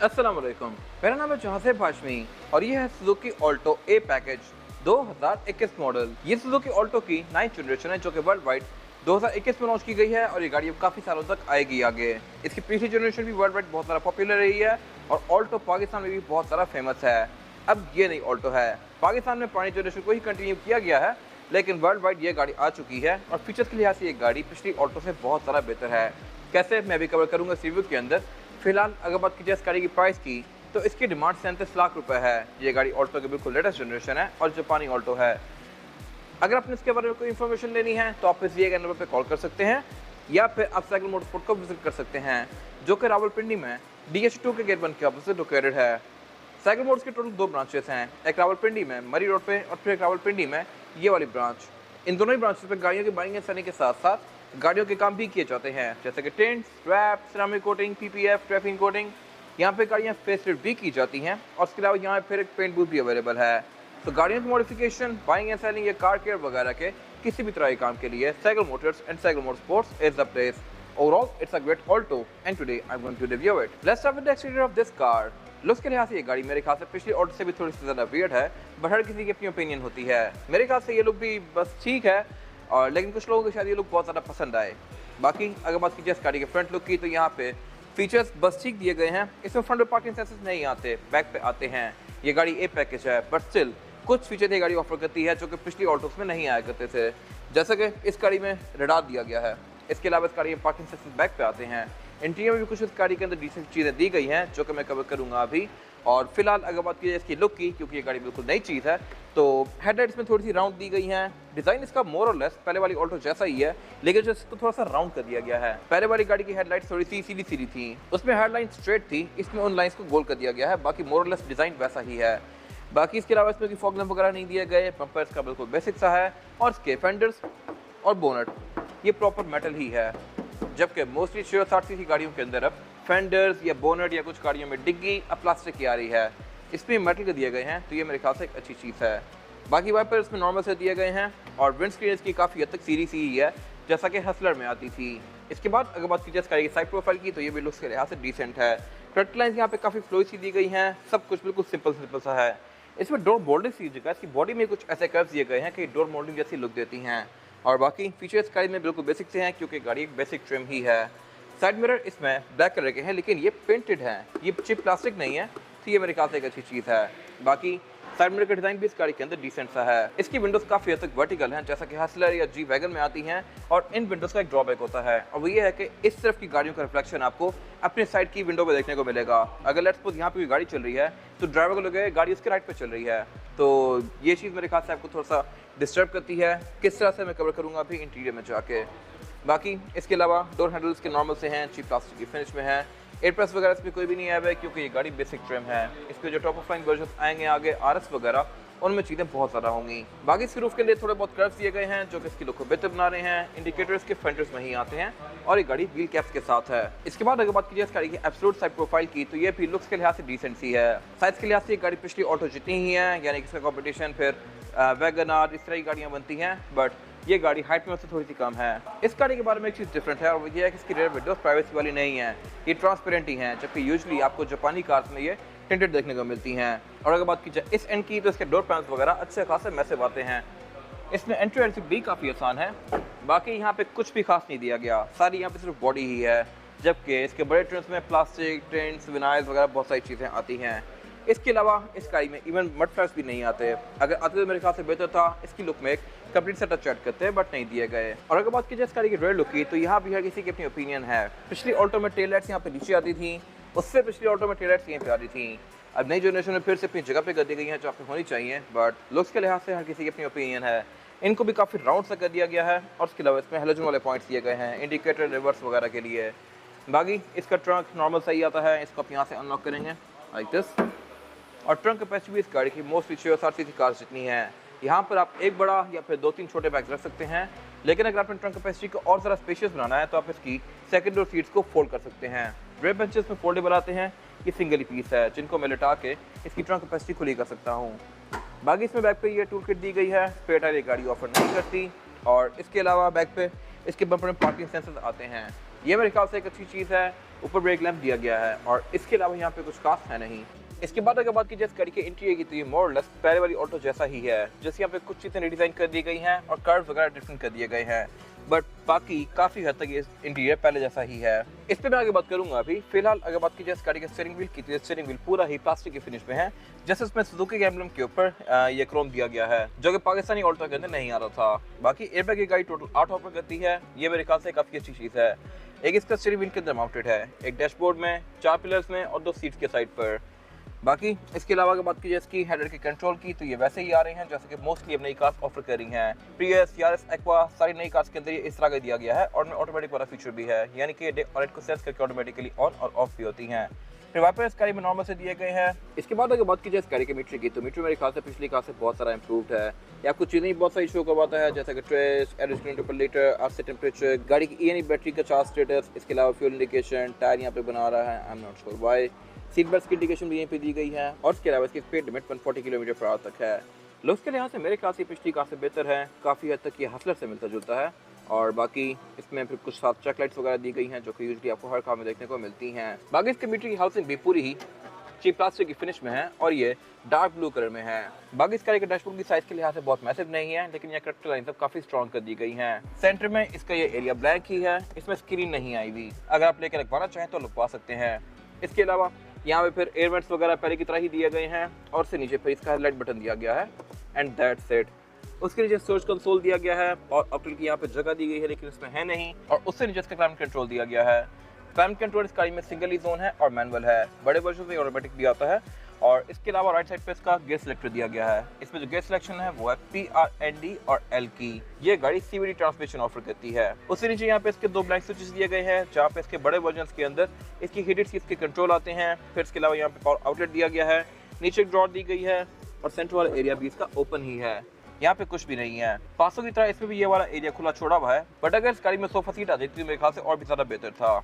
अस्सलाम वालेकुम। मेरा नाम है जहाज़ेब हाशमी और ये है सुजुकी ऑल्टो ए पैकेज 2021 मॉडल। ये सुजुकी ऑल्टो की 9th जनरेशन है जो कि वर्ल्ड वाइड 2021 में लॉन्च की गई है और ये गाड़ी अब काफ़ी सालों तक आएगी आगे। इसकी पिछली जनरेशन भी वर्ल्ड वाइड बहुत ज़्यादा पॉपुलर रही है और ऑल्टो पाकिस्तान में भी बहुत ज़्यादा फेमस है। अब ये नई ऑल्टो है, पाकिस्तान में पुरानी जनरेशन को ही कंटिन्यू किया गया है, लेकिन वर्ल्ड वाइड ये गाड़ी आ चुकी है और फीचर्स के लिहाज से ये गाड़ी पिछली ऑल्टो से बहुत ज़्यादा बेहतर है। कैसे, मैं भी कवर करूँगा इस रिव्यू के अंदर। फिलहाल अगर बात की जाए इस गाड़ी की प्राइस की तो इसकी डिमांड 37 लाख रुपए है। ये गाड़ी ऑल्टो की बिल्कुल लेटेस्ट जनरेशन है और जापानी ऑल्टो है। अगर आपने इसके बारे में कोई इन्फॉर्मेशन लेनी है तो आप इस दिए गए नंबर पर कॉल कर सकते हैं या फिर आप साइकिल मोटरस्पोर्ट को विजिट कर सकते हैं जो कि रावलपिंडी में DH2 के गेट 1 के ऑपोजिट लोकेटेड है। साइकिल मोटर्स के टोटल 2 ब्रांचेस हैं, एक रावलपिंडी में मरी रोड पे और फिर एक रावलपिंडी में ये वाली ब्रांच। इन दोनों ही ब्रांचेस पे गाड़ियों की बाइंग एंड सेलिंग के साथ साथ गाड़ियों के काम भी किए जाते हैं, जैसे कि tent, strap, ceramic coating, PPF, traffic coating. यहाँ पे गाड़ियाँ फेसलिफ्ट भी की जाती हैं और इसके अलावा यहाँ फिर एक पेंट बूथ भी अवेलेबल है। तो गाड़ियों की मॉडिफिकेशन, बाइंग एंड सेलिंग या कार केयर वगैरह के किसी भी तरह के काम के लिए cycle Motors and cycle motorsports is the place. Overall, it's a great Alto, and today I'm going to review it. Let's start with the exterior of this car. Looks के लिहाज से ये गाड़ी मेरे ख्याल से पिछली ऑल्टो से भी थोड़ी सी ज़्यादा वियर्ड है, बट हर किसी की अपनी ओपिनियन होती है। मेरे ख्याल से ये लुक भी बस ठीक है, और लेकिन कुछ लोगों को शायद ये लुक बहुत ज़्यादा पसंद आए। बाकी अगर बात की जाए इस गाड़ी के फ्रंट लुक की तो यहाँ पे फीचर्स बस ठीक दिए गए हैं। इसमें फ्रंट में पार्किंग सेंसर्स नहीं आते, बैक पे आते हैं। ये गाड़ी ए पैकेज है, बट स्टिल कुछ फीचर ये गाड़ी ऑफर करती है जो कि पिछली ऑल्टोस में नहीं आया करते थे, जैसे कि इस गाड़ी में रडार दिया गया है। इसके अलावा इस गाड़ी में पार्किंग सेंसर्स बैक पे आते हैं। इंटीरियर में भी कुछ इस गाड़ी के अंदर डिसेंट चीज़ें दी गई हैं जो कि मैं कवर करूँगा अभी। और फिलहाल अगर बात की जाए इसकी लुक की, क्योंकि ये गाड़ी बिल्कुल नई चीज़ है, तो हेडलाइट्स में थोड़ी सी राउंड दी गई हैं। डिज़ाइन इसका मोर और लेस पहले वाली ऑल्टो जैसा ही है, लेकिन जो इसको थोड़ा सा राउंड कर दिया गया है। पहले वाली गाड़ी की हेडलाइट्स थोड़ी सी सीधी सीधी थी, उसमें हेडलाइन स्ट्रेट थी, इसमें उन लाइन्स को गोल कर दिया गया है। बाकी मोर और लेस डिज़ाइन वैसा ही है। बाकी इसके अलावा इसमें फॉग लैंप वगैरह नहीं दिए गए, बम्पर इसका बिल्कुल बेसिक सा है और इसके फेंडर्स और बोनट ये प्रॉपर मेटल ही है, जबकि मोस्टली 60 सीसी गाड़ियों के अंदर अब फेंडर्स या बोनट या कुछ गाड़ियों में डिग्गी अब प्लास्टिक की आ रही है। इसमें मेटल के दिए गए हैं, तो ये मेरे ख्याल से एक अच्छी चीज़ है। बाकी वाइपर इसमें नॉर्मल से दिए गए हैं और विंड स्क्रीन इसकी काफ़ी हद तक सीरीज ही है, जैसा कि हसलर में आती थी। इसके बाद अगर बात की जाए इस गाड़ी की साइड प्रोफाइल की तो ये भी लुक्स के लिहाज से डिसेंट है। फ्रंट लाइन्स यहाँ पे काफ़ी फ्लोई सी दी गई हैं, सब कुछ बिल्कुल सिंपल सा है। इसमें डोर मोल्डिंग सी जगह, इसकी बॉडी में कुछ ऐसे कर्व्स दिए गए हैं कि डोर मोल्डिंग जैसी लुक देती हैं। और बाकी फीचर्स गाड़ी में बिल्कुल बेसिक से हैं, क्योंकि गाड़ी एक बेसिक ट्रिम ही है। साइड मिरर इसमें ब्लैक कलर के हैं, लेकिन ये पेंटेड हैं, ये चिप प्लास्टिक नहीं है, तो ये मेरे ख्याल से एक अच्छी चीज़ है। बाकी साइड मिरर का डिज़ाइन भी इस गाड़ी के अंदर डिसेंट सा है। इसकी विंडोज़ काफ़ी हद तक वर्टिकल हैं, जैसा कि हसलर या जी वैगन में आती हैं, और इन विंडोज़ का एक ड्रॉबैक होता है, और वो ये है कि इस तरफ की गाड़ियों का रिफ्लेक्शन आपको अपने साइड की विंडो में देखने को मिलेगा। अगर लेट्स सपोज यहाँ पे भी गाड़ी चल रही है तो ड्राइवर को लगेगा गाड़ी उसके राइट पे चल रही है, तो ये चीज़ मेरे ख्याल से आपको थोड़ा सा डिस्टर्ब करती है। किस तरह से मैं कवर करूँगा अभी इंटीरियर में जाके। बाकी इसके अलावा डोर हैंडल्स के नॉर्मल से हैं, चीप प्लास्टिक की फिनिश में है। एयर प्रेस वगैरह इसमें कोई भी नहीं आया है, क्योंकि ये गाड़ी बेसिक ट्रिम है। इस पर जो टॉप ऑफ लाइन वर्जन आएंगे आगे RS वगैरह, उनमें चीज़ें बहुत ज़्यादा होंगी। बाकी इसके रूफ के लिए थोड़े बहुत कर्व्स दिए गए हैं जो कि इसकी लुक को बेहतर बना रहे हैं। इंडिकेटर्स के फ्रंटर्स में ही आते हैं और ये गाड़ी व्हील कैप्स के साथ है। इसके बाद अगर बात की जाए इस गाड़ी की एब्सोल्यूट साइड प्रोफाइल की तो ये भी लुक्स के लिहाज से डिसेंट सी है। साइज के लिहाज से ये गाड़ी पिछली ऑल्टो जितनी ही है, यानी कि इसका कॉम्पिटिशन फिर वैगन आर इस तरह की गाड़ियाँ बनती हैं, बट ये गाड़ी हाइट में उससे थोड़ी सी कम है। इस गाड़ी के बारे में एक चीज़ डिफरेंट है और वो ये है कि इसकी रेयर विंडोज प्राइवेसी वाली नहीं है, ये ट्रांसपेरेंट ही हैं, जबकि यूजुअली आपको जापानी कार्स में ये टिंटेड देखने को मिलती हैं। और अगर बात की जाए इस एंड की तो इसके डोर पैनल्स वगैरह अच्छे खासे मैसिव आते हैं। इसमें एंट्री एग्जिट भी काफ़ी आसान है। बाकी यहाँ पे कुछ भी खास नहीं दिया गया, सारी यहाँ पे सिर्फ बॉडी ही है, जबकि इसके बड़े ट्रेंड्स में प्लास्टिक टेंट्स विनाइल्स वगैरह बहुत सारी चीज़ें आती हैं। इसके अलावा इस गाड़ी में इवन मड फ्लैप्स भी नहीं आते, अगर आते तो मेरे ख्याल से बेहतर था। इसकी लुक में एक कंप्लीट सेटअप ऐड करते हैं, बट नहीं दिए गए। और अगर बात की जाए इस गाड़ी की रेयर लुक की तो यहाँ भी हर किसी की अपनी ओपिनियन है। पिछली ऑल्टो में टेल लाइट्स यहाँ पे नीचे आती थी, उससे पिछली ऑल्टो में टेल लाइट्स यहीं पे आती थी। अब नई जनरेशन में फिर से अपनी जगह पे कर दी गई हैं, जो आपको होनी चाहिए, बट लुक्स के लिहाज से हर किसी की अपनी ओपिनियन है। इनको भी काफ़ी राउंड सा कर दिया गया है और उसके अलावा इसमें हेलोजन वाले पॉइंट्स दिए गए हैं इंडिकेटर रिवर्स वगैरह के लिए। बाकी इसका ट्रंक नॉर्मल सही आता है, इसको आप यहाँ से अनलॉक करेंगे लाइक दिस। और ट्रंक कैपेसिटी भी इस गाड़ी की मोस्टली 60 सीसी कार्स जितनी है। यहाँ पर आप एक बड़ा या फिर 2-3 छोटे बैग्स रख सकते हैं, लेकिन अगर आपने ट्रंक कैपेसिटी को और ज़रा स्पेशियस बनाना है तो आप इसकी सेकंड और सीट्स को फोल्ड कर सकते हैं। रेयर बेंचेस में फोल्डेबल आते हैं, ये सिंगल ही पीस है, जिनको मैं लिटा के इसकी ट्रंक कैपेसिटी खुली कर सकता हूँ। बाकी इसमें बैक पे ये टूल किट दी गई है, स्पेयर टायर ये गाड़ी ऑफर नहीं करती। और इसके अलावा बैक पे इसके बम्पर में पार्किंग सेंसर्स आते हैं, ये मेरे ख्याल से एक अच्छी चीज़ है। ऊपर ब्रेक लैंप दिया गया है और इसके अलावा यहाँ पे कुछ खास है नहीं। इसके बाद अगर बात की जाए इस गाड़ी के इंटीरियर की तो ये मोर लेस पहले वाली ऑल्टो जैसा ही है। जैसे यहाँ पे कुछ चीज़ें रिडिज़ाइन कर दी गई हैं और कर्व वगैरह डिफरेंट कर दिए गए हैं, बट बाकी काफ़ी हद तक ये इंटीरियर पहले जैसा ही है। इस पर मैं आगे बात करूंगा। अभी फिलहाल अगर बात की जाए इस गाड़ी के स्टीयरिंग व्हील की तो स्टीयरिंग व्हील पूरा ही प्लास्टिक के फिनिश में है। जैसे इसमें सुजुकी के एम्बलम के ऊपर ये क्रोम दिया गया है, जो कि पाकिस्तानी ऑल्टो के अंदर नहीं आ रहा था। बाकी एयरबैग की गाड़ी टोटल 8 ऑफर करती है। ये मेरे ख्याल से काफ़ी अच्छी चीज़ है। एक इसका स्टीयरिंग व्हील के अंदर माउंटेड है, एक डैशबोर्ड में, 4 पिलर्स में और 2 सीट्स के साइड पर। बाकी इसके अलावा अगर बात की जाए इसकी हेडर के कंट्रोल की तो ये वैसे ही आ रहे हैं जैसे कि मोस्टली अब नई कार्स ऑफर कर रही हैं। प्रियस, यारिस, एक्वा सारी नई कार्स के अंदर ये इस तरह का दिया गया है और में ऑटोमेटिक वाला फीचर भी है, यानी कि डे और नाइट को सेंस करके ऑटोमेटिकली ऑन और ऑफ भी होती हैं। फिर वाइपर इस गाड़ी में नॉर्मल से दिए गए हैं। इसके बाद अगर बात की जाए इस गाड़ी के मीटर की तो मीटर मेरे ख्याल से पिछली कार से बहुत सारा इंप्रूव्ड है। या कुछ चीज़ें ही बहुत सारी शो करवाता है, जैसे कि ट्रेस, एवरेज किलोमीटर पर लीटर, आरसी टेम्परेचर, गाड़ी की ईएनई बैटरी का चार्ज स्टेटस, इसके अलावा फ्यूल इंडिकेशन, टायर यहाँ पे बना रहा है, I am not sure why. Seat belt की इंडिकेशन भी यहीं पे दी गई है और इसके अलावा इसकी speed limit 140 kilometre per hour तक है। लुक्स के लिहाज से मेरे ख्याल से पिछली कार से बेहतर है, काफ़ी हद तक ये हसलर से मिलता जुलता है। और बाकी इसमें फिर कुछ साथ चेक लाइट्स वगैरह दी गई हैं जो कि यूजुअली आपको हर कार में देखने को मिलती हैं। बाकी इसके मीटर की हाउसिंग भी पूरी ही चीप प्लास्टिक की फिनिश में है और ये डार्क ब्लू कलर में है। बाकी इस गाड़ी के डैशबोर्ड की साइज के लिहाज से बहुत मैसिव नहीं है, लेकिन ये करेक्टर लाइन सब काफी स्ट्रॉन्ग कर दी गई हैं। सेंटर में इसका ये एरिया ब्लैक ही है, इसमें स्क्रीन नहीं आई हुई, अगर आप लेकर लगवाना चाहें तो लगवा सकते हैं। इसके अलावा यहाँ पे फिर एयर वेंट्स वगैरह पहले की तरह ही दिए गए हैं और से नीचे फिर इसका हेडलाइट बटन दिया गया है एंड दैट्स इट। उसके नीचे सर्च कंसोल दिया गया है और ऑप्टिकल की यहाँ पे जगह दी गई है, लेकिन इसमें है नहीं। और उससे नीचे इसका क्लाइमेट कंट्रोल दिया गया है। क्लाइमेट कंट्रोल इस गाड़ी में सिंगल ही जोन है और मैनुअल है, बड़े वर्जन में ऑटोमेटिक भी आता है। और इसके अलावा राइट साइड पे इसका गियर सिलेक्टर दिया गया है। इसमें जो गियर सिलेक्शन है वो है PRND और L की। ये गाड़ी CVT ट्रांसमिशन ऑफर करती है। उससे नीचे यहाँ पे इसके 2 ब्लैंक स्विचेस दिए गए हैं, जहाँ पे इसके बड़े वर्जन के अंदर इसकी हीटेड सीट्स के कंट्रोल आते हैं। फिर इसके अलावा यहाँ पे पावर आउटलेट दिया गया है, नीचे एक ड्रॉर दी गई है और सेंटर वाला एरिया भी इसका ओपन ही है, यहाँ पे कुछ भी नहीं है। पासों की तरह इसमें भी ये वाला एरिया खुला छोड़ा हुआ है, बट अगर इस गाड़ी में सोफा सीट आ जाती तो मेरे ख्याल से और भी ज्यादा बेहतर था।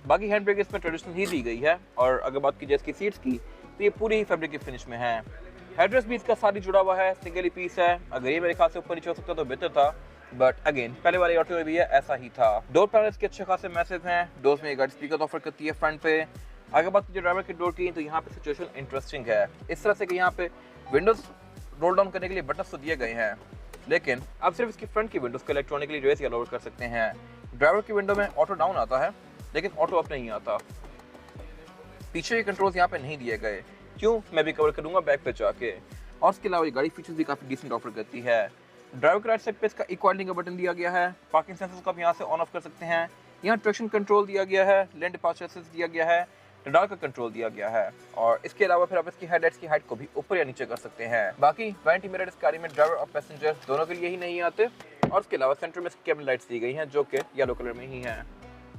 बाकी हैंड ब्रेक इसमें ट्रेडिशनल ही दी गई है और अगर बात की जाए इसकी सीट्स की तो ये पूरी ही फैब्रिक की फिनिश में है। हेडरेस्ट भी इसका सारी जुड़ा हुआ है, सिंगल ही पीस है। अगर ये मेरे ख्याल से ऊपर नीचे हो सकता तो बेहतर था, बट अगेन पहले वाले ऑटो में भी है ऐसा ही था। डोर पैनल्स के अच्छे खासे मैसिव हैं। डोर्स में एक गाड़ी स्पीकर ऑफर करती है फ्रंट पे। अगर बात कीजिए ड्राइवर के डोर की तो यहाँ पे सिचुएशन इंटरेस्टिंग है, इस तरह से कि यहाँ पे विंडोज रोल डाउन करने के लिए बटन तो दिए गए हैं, लेकिन अब सिर्फ इसकी फ्रंट की विंडोज को इलेक्ट्रॉनिकली रेज या लोअर कर सकते हैं। ड्राइवर की विंडो में ऑटो डाउन आता है, लेकिन ऑटो अप नहीं आता। पीछे के कंट्रोल्स यहाँ पे नहीं दिए गए, क्यों मैं भी कवर करूंगा बैक पे जाके। और इसके अलावा ये गाड़ी फीचर्स भी काफी डिसेंट ऑफर करती है। ड्राइवर के राइट साइड पे इसका इक्वालिटी का बटन दिया गया है, पार्किंग सेंसर्स को आप यहाँ से ऑन ऑफ कर सकते हैं। यहाँ ट्रैक्शन कंट्रोल दिया गया है, लेन डिपार्चर असिस्ट दिया गया है, रडार का कंट्रोल दिया गया है। और इसके अलावा फिर आप इसकी हेडलाइट्स की हाइट को भी ऊपर या नीचे कर सकते हैं। बाकी वैनिटी मिरर इस गाड़ी में ड्राइवर और पैसेंजर दोनों के लिए ही नहीं आते। और इसके अलावा सेंटर में कैबिन लाइट्स दी गई हैं जो कि येलो कलर में ही हैं।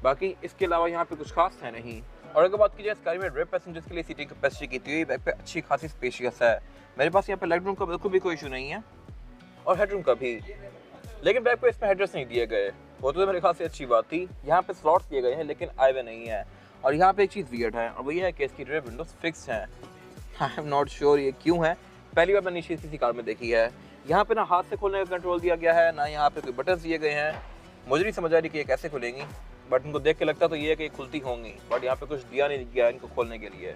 बाकी इसके अलावा यहाँ पे कुछ खास है नहीं। और अगर बात की जाए इस गाड़ी में रेयर पैसेंजर्स के लिए सीटिंग कैपेसिटी की तो ये बैक पे अच्छी खासी स्पेशियस है। मेरे पास यहाँ पे लेग रूम का बिल्कुल भी कोई इशू नहीं है और हेडरूम का भी, लेकिन बैक पे इसमें हेडरेस्ट नहीं दिए गए, वो तो मेरे ख्याल से अच्छी बात थी। यहाँ पे स्लॉट्स दिए गए हैं लेकिन आए हुए नहीं है। और यहाँ पे एक चीज़ वियर्ड है और वो ये है कि इसकी रेयर विंडोज फिक्स हैं। आई एम नॉट श्योर ये क्यों है, पहली बार मैंने किसी कार में देखी है। यहाँ पे ना हाथ से खोलने का कंट्रोल दिया गया है, ना यहाँ पे कोई बटन दिए गए हैं। मुझे नहीं समझ आ रही कि ये कैसे खुलेंगी, बट इनको देख के लगता तो ये है कि ये खुलती होंगी, बट यहाँ पे कुछ दिया नहीं गया इनको खोलने के लिए।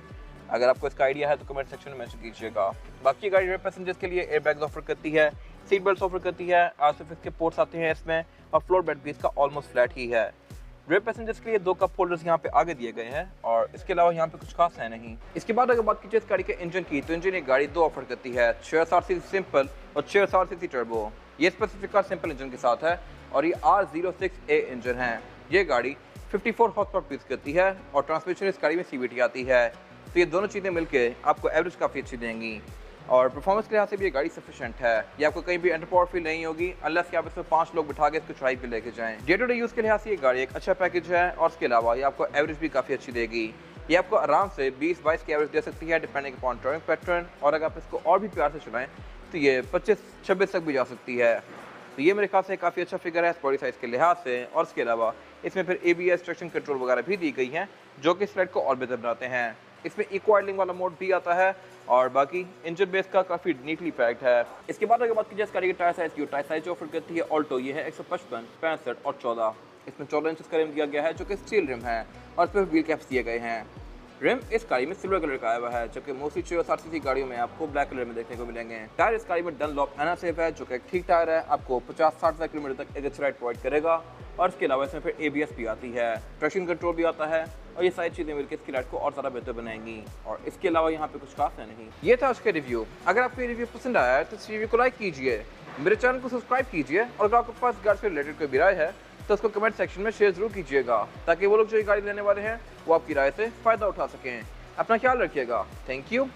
अगर आपको इसका आइडिया है तो कमेंट सेक्शन में मैसेज कीजिएगा। बाकी गाड़ी रेयर पैसेंजर्स के लिए एयरबैग्स ऑफर करती है, सीट बेल्ट ऑफर करती है, आरसीएफ के पोर्ट्स आते हैं इसमें और फ्लोर बेड भी इसका ऑलमोस्ट फ्लैट ही है। रेयर पैसेंजर्स के लिए 2 कप होल्डर्स यहाँ पे आगे दिए गए हैं और इसके अलावा यहाँ पे कुछ खास है नहीं। इसके बाद अगर बात कीजिए इस गाड़ी के इंजन की तो इंजन एक गाड़ी 2 ऑफर करती है, 660 सीसी सिंपल और 660 सीसी टर्बो। ये स्पेसिफिक कार सिंपल इंजन के साथ है और ये R06A इंजन है। ये गाड़ी 54 हॉर्स पावर प्रोड्यूस करती है और ट्रांसमिशन इस गाड़ी में CVT आती है, तो ये दोनों चीज़ें मिलके आपको एवरेज काफ़ी अच्छी देंगी। और परफॉर्मेंस के लिहाज से भी ये गाड़ी सफिशिएंट है, ये आपको कहीं भी अंडर पावर फील नहीं होगी अनलेस कि आप इसमें 5 लोग बिठा के इसको चढ़ाई पे लेके जाएं। डे टू डे यूज़ के लिहाज से ये गाड़ी एक अच्छा पैकेज है और इसके अलावा ये आपको एवरेज भी काफ़ी अच्छी देगी। ये आपको आराम से 20-22 की एवरेज दे सकती है डिपेंडिंग अपॉन ड्राइविंग पैटर्न, और अगर आप इसको और भी प्यार से चलाएं तो ये 25-26 तक भी जा सकती है। तो ये मेरे ख्याल से काफ़ी अच्छा फिगर है बॉडी साइज़ के लिहाज से। और इसके अलावा इसमें फिर ABS ट्रैक्शन कंट्रोल वगैरह भी दी गई हैं जो कि इस राइड को और बेहतर बनाते हैं। इसमें इको आइडलिंग वाला मोड भी आता है और बाकी इंजन बेस का काफ़ी नीटली पैक्ड है। इसके बाद अगर बात की जाए इस गाड़ी के टायर साइज़ की, टायर साइज ऑफर करती है ऑल्टो, ये है 155, 65 और 14। इसमें 14 इंच का रिम दिया गया है जो कि स्टील रिम है और इस पर व्हील कैप्स दिए गए हैं। रिम इस गाड़ी में सिल्वर कलर का आया हुआ है, जबकि मोस्टली 60 सीसी गाड़ियों में आपको ब्लैक कलर में देखने को मिलेंगे। टायर इस गाड़ी में डनलॉप एनासेफ है जो कि एक ठीक टायर है, आपको 50-60 किलोमीटर तक एग्जॉस्ट राइड प्रोवाइड करेगा। और इसके अलावा इसमें फिर ABS भी आती है, ट्रैक्शन कंट्रोल भी आता है और ये सारी चीज़ें मिलकर इसकी राइड को और ज़्यादा बेहतर बनाएंगी। और इसके अलावा यहाँ पे कुछ खास है नहीं। ये था आज का रिव्यू। अगर आपको ये रिव्यू पसंद आया है तो इस रिव्यू को लाइक कीजिए, मेरे चैनल को सब्सक्राइब कीजिए और अगर आपके पास गाड़ी से रिलेटेड कोई भी राय है तो उसको कमेंट सेक्शन में शेयर जरूर कीजिएगा, ताकि वो लोग जो ये गाड़ी लेने वाले हैं वो आपकी राय से फ़ायदा उठा सकें। अपना ख्याल रखिएगा। Thank you.